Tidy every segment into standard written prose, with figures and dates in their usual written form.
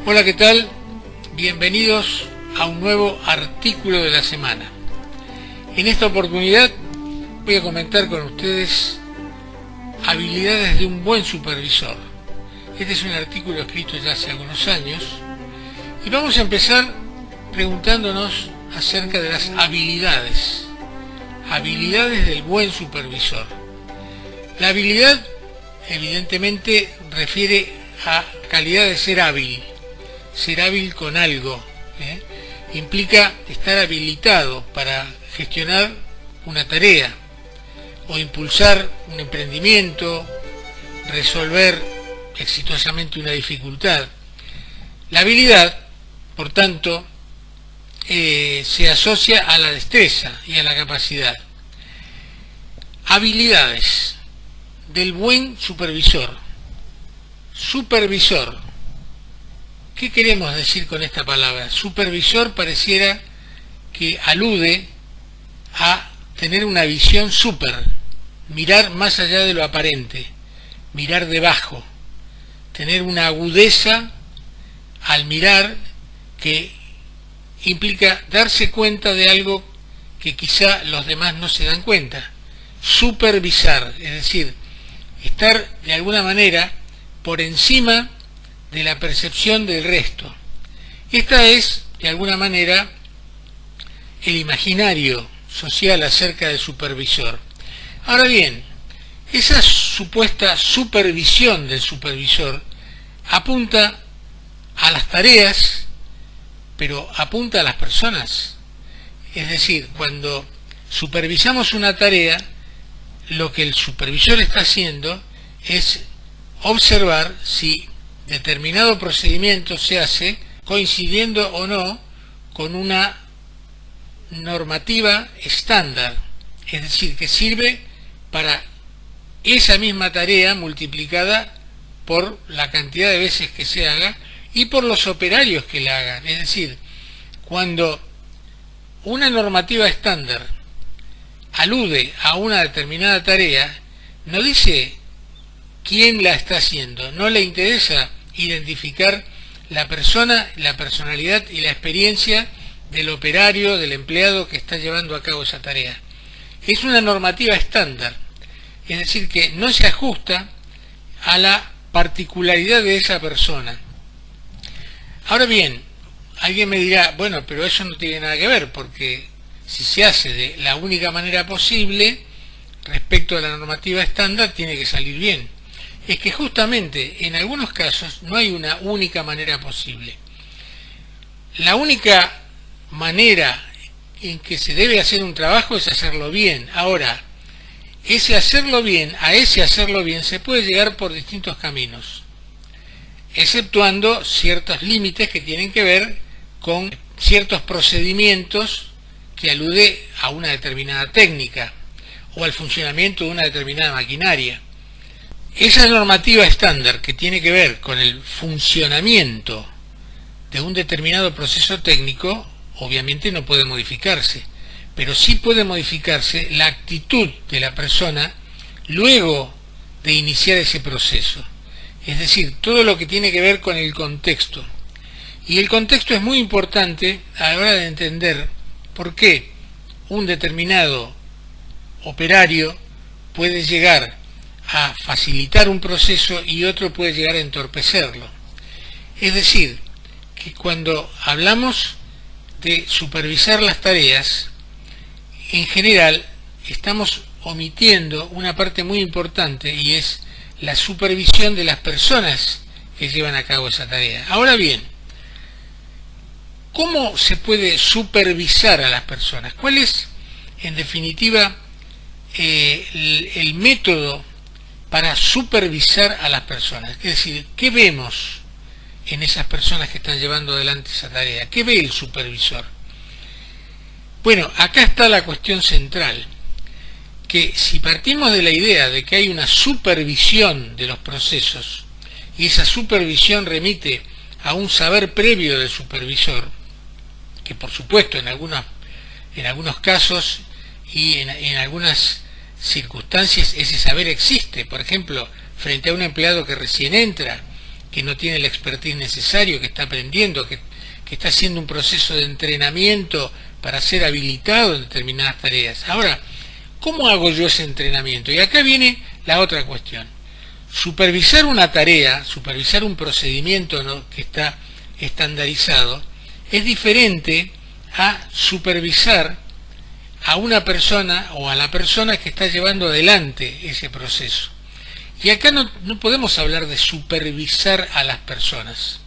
Hola, ¿qué tal? Bienvenidos a un nuevo artículo de la semana. En esta oportunidad voy a comentar con ustedes habilidades de un buen supervisor. Este es un artículo escrito ya hace algunos años y vamos a empezar preguntándonos acerca de las habilidades del buen supervisor. La habilidad evidentemente refiere a calidad de ser hábil con algo, implica estar habilitado para gestionar una tarea o impulsar un emprendimiento, resolver exitosamente una dificultad. La habilidad, por tanto, se asocia a la destreza y a la capacidad. Habilidades del buen supervisor. Supervisor. ¿Qué queremos decir con esta palabra? Supervisor pareciera que alude a tener una visión super, mirar más allá de lo aparente, mirar debajo, tener una agudeza al mirar que implica darse cuenta de algo que quizá los demás no se dan cuenta. Supervisar, es decir, estar de alguna manera por encima de la percepción del resto. Esta es, de alguna manera, el imaginario social acerca del supervisor. Ahora bien, esa supuesta supervisión del supervisor apunta a las tareas, pero apunta a las personas. Es decir, cuando supervisamos una tarea, lo que el supervisor está haciendo es observar si determinado procedimiento se hace coincidiendo o no con una normativa estándar, es decir, que sirve para esa misma tarea multiplicada por la cantidad de veces que se haga y por los operarios que la hagan. Es decir, cuando una normativa estándar alude a una determinada tarea, no dice quién la está haciendo, no le interesa identificar la persona, la personalidad y la experiencia del operario, del empleado que está llevando a cabo esa tarea. Es una normativa estándar, es decir, que no se ajusta a la particularidad de esa persona. Ahora bien, alguien me dirá, bueno, pero eso no tiene nada que ver, porque si se hace de la única manera posible, respecto a la normativa estándar, tiene que salir bien. Es que justamente en algunos casos no hay una única manera posible. La única manera en que se debe hacer un trabajo es hacerlo bien. Ahora, a ese hacerlo bien se puede llegar por distintos caminos, exceptuando ciertos límites que tienen que ver con ciertos procedimientos que alude a una determinada técnica o al funcionamiento de una determinada maquinaria. Esa normativa estándar que tiene que ver con el funcionamiento de un determinado proceso técnico, obviamente no puede modificarse, pero sí puede modificarse la actitud de la persona luego de iniciar ese proceso. Es decir, todo lo que tiene que ver con el contexto. Y el contexto es muy importante a la hora de entender por qué un determinado operario puede llegar a facilitar un proceso y otro puede llegar a entorpecerlo. Es decir, que cuando hablamos de supervisar las tareas, en general estamos omitiendo una parte muy importante y es la supervisión de las personas que llevan a cabo esa tarea. Ahora bien, ¿cómo se puede supervisar a las personas? ¿Cuál es, en definitiva, el método para supervisar a las personas? Es decir, ¿qué vemos en esas personas que están llevando adelante esa tarea? ¿Qué ve el supervisor? Bueno, acá está la cuestión central, que si partimos de la idea de que hay una supervisión de los procesos, y esa supervisión remite a un saber previo del supervisor, que por supuesto en algunos casos y en algunas circunstancias ese saber existe. Por ejemplo, frente a un empleado que recién entra, que no tiene el expertise necesario, que está aprendiendo, que está haciendo un proceso de entrenamiento para ser habilitado en determinadas tareas. Ahora, ¿cómo hago yo ese entrenamiento? Y acá viene la otra cuestión. Supervisar una tarea, supervisar un procedimiento, ¿no?, que está estandarizado, es diferente a supervisar a una persona o a la persona que está llevando adelante ese proceso. Y acá no podemos hablar de supervisar a las personas.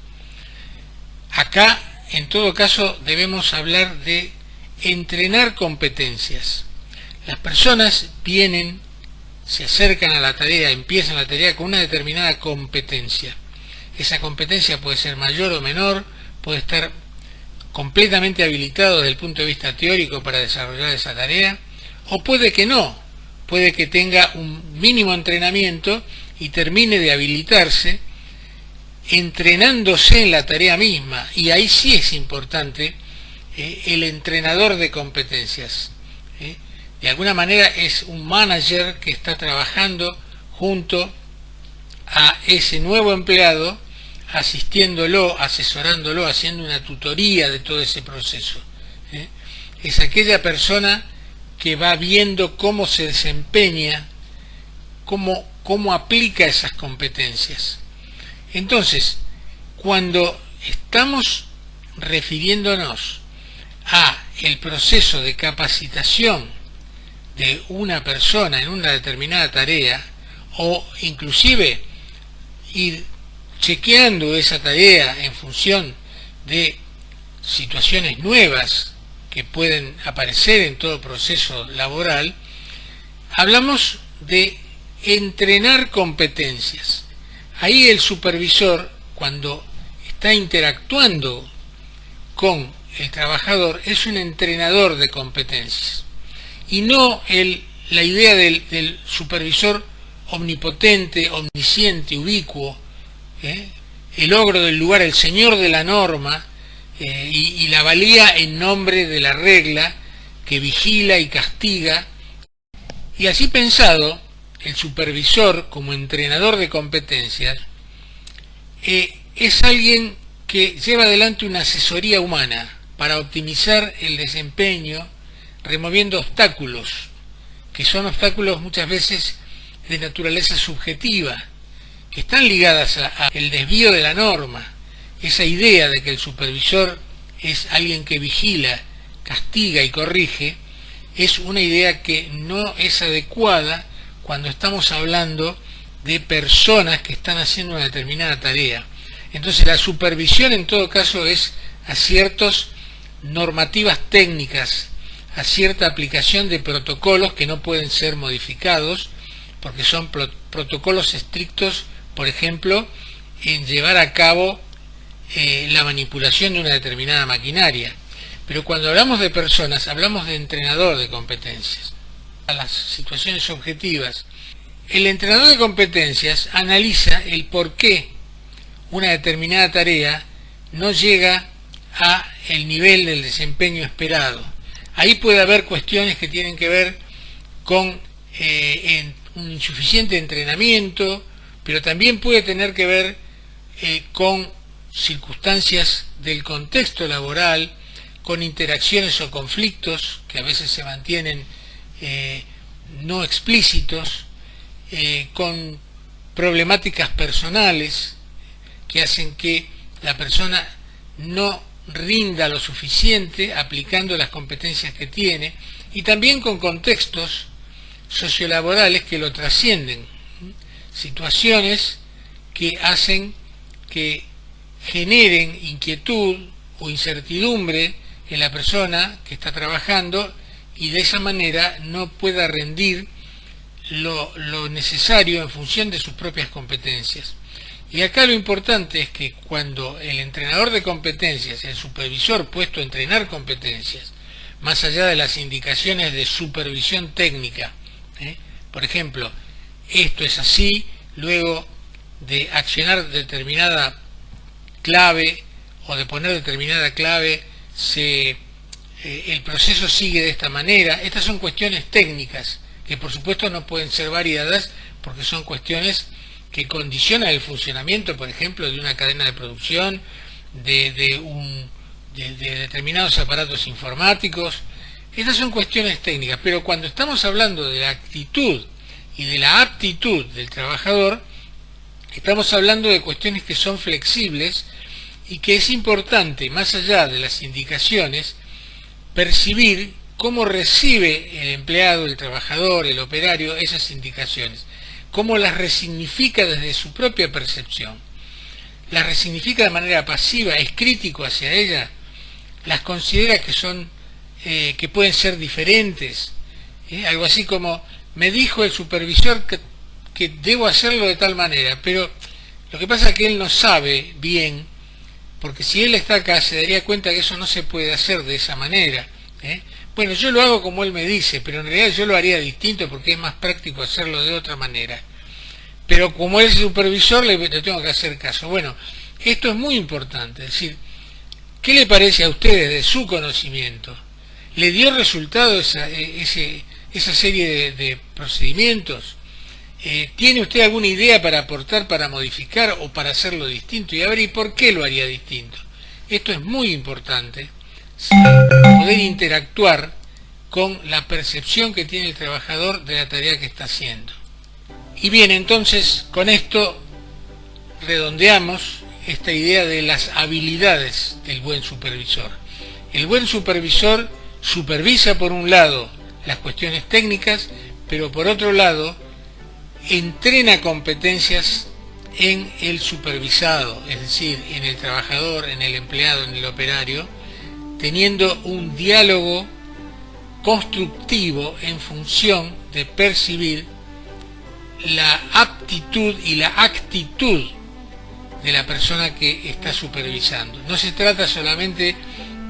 Acá, en todo caso, debemos hablar de entrenar competencias. Las personas vienen, se acercan a la tarea, empiezan la tarea con una determinada competencia. Esa competencia puede ser mayor o menor, puede estar completamente habilitado desde el punto de vista teórico para desarrollar esa tarea, o puede que no, puede que tenga un mínimo entrenamiento y termine de habilitarse entrenándose en la tarea misma, y ahí sí es importante el entrenador de competencias. De alguna manera es un manager que está trabajando junto a ese nuevo empleado, asistiéndolo, asesorándolo, haciendo una tutoría de todo ese proceso. Es aquella persona que va viendo cómo se desempeña, cómo aplica esas competencias. Entonces, cuando estamos refiriéndonos a el proceso de capacitación de una persona en una determinada tarea, o inclusive ir chequeando esa tarea en función de situaciones nuevas que pueden aparecer en todo proceso laboral, hablamos de entrenar competencias. Ahí el supervisor, cuando está interactuando con el trabajador, es un entrenador de competencias, y no la idea del supervisor omnipotente, omnisciente, ubicuo, el ogro del lugar, el señor de la norma, y la valía en nombre de la regla, que vigila y castiga. Y así pensado, el supervisor como entrenador de competencias es alguien que lleva adelante una asesoría humana para optimizar el desempeño, removiendo obstáculos, que son obstáculos muchas veces de naturaleza subjetiva, que están ligadas al desvío de la norma. Esa idea de que el supervisor es alguien que vigila, castiga y corrige, es una idea que no es adecuada cuando estamos hablando de personas que están haciendo una determinada tarea. Entonces la supervisión en todo caso es a ciertas normativas técnicas, a cierta aplicación de protocolos que no pueden ser modificados, porque son protocolos estrictos, por ejemplo, en llevar a cabo la manipulación de una determinada maquinaria. Pero cuando hablamos de personas, hablamos de entrenador de competencias. A las situaciones objetivas, el entrenador de competencias analiza el por qué una determinada tarea no llega a el nivel del desempeño esperado. Ahí puede haber cuestiones que tienen que ver con un insuficiente entrenamiento, pero también puede tener que ver con circunstancias del contexto laboral, con interacciones o conflictos que a veces se mantienen no explícitos, con problemáticas personales que hacen que la persona no rinda lo suficiente aplicando las competencias que tiene, y también con contextos sociolaborales que lo trascienden, situaciones que hacen que generen inquietud o incertidumbre en la persona que está trabajando, y de esa manera no pueda rendir lo necesario en función de sus propias competencias. Y acá lo importante es que cuando el entrenador de competencias, el supervisor puesto a entrenar competencias, más allá de las indicaciones de supervisión técnica, por ejemplo, esto es así, luego de accionar determinada clave o de poner determinada clave se el proceso sigue de esta manera. Estas son cuestiones técnicas que por supuesto no pueden ser variadas porque son cuestiones que condicionan el funcionamiento, por ejemplo, de una cadena de producción, de determinados aparatos informáticos. Estas son cuestiones técnicas, pero cuando estamos hablando de la actitud y de la aptitud del trabajador, estamos hablando de cuestiones que son flexibles y que es importante, más allá de las indicaciones, percibir cómo recibe el empleado, el trabajador, el operario, esas indicaciones, cómo las resignifica desde su propia percepción. Las resignifica de manera pasiva, es crítico hacia ellas, las considera que son, que pueden ser diferentes, algo así como, me dijo el supervisor que debo hacerlo de tal manera, pero lo que pasa es que él no sabe bien, porque si él está acá se daría cuenta que eso no se puede hacer de esa manera. Bueno, yo lo hago como él me dice, pero en realidad yo lo haría distinto porque es más práctico hacerlo de otra manera. Pero como él es supervisor, le tengo que hacer caso. Bueno, esto es muy importante, es decir, ¿qué le parece a ustedes de su conocimiento? ¿Le dio resultado esa serie de procedimientos? ¿Tiene usted alguna idea para aportar, para modificar o para hacerlo distinto? Y a ver, ¿y por qué lo haría distinto? Esto es muy importante, poder interactuar con la percepción que tiene el trabajador de la tarea que está haciendo. Y bien, entonces, con esto redondeamos esta idea de las habilidades del buen supervisor. El buen supervisor supervisa por un lado las cuestiones técnicas, pero por otro lado entrena competencias en el supervisado, es decir, en el trabajador, en el empleado, en el operario, teniendo un diálogo constructivo en función de percibir la aptitud y la actitud de la persona que está supervisando. No se trata solamente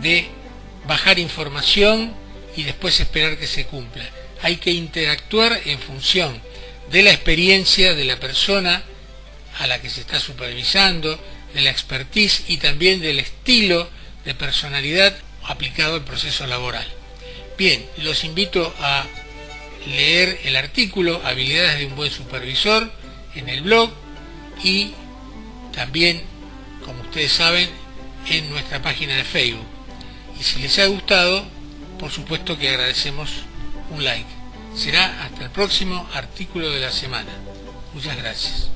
de bajar información y después esperar que se cumpla. Hay que interactuar en función de la experiencia de la persona a la que se está supervisando, de la expertise y también del estilo de personalidad aplicado al proceso laboral. Bien, los invito a leer el artículo Habilidades de un buen supervisor en el blog y también, como ustedes saben, en nuestra página de Facebook. Y si les ha gustado, por supuesto que agradecemos un like. Será hasta el próximo artículo de la semana. Muchas gracias.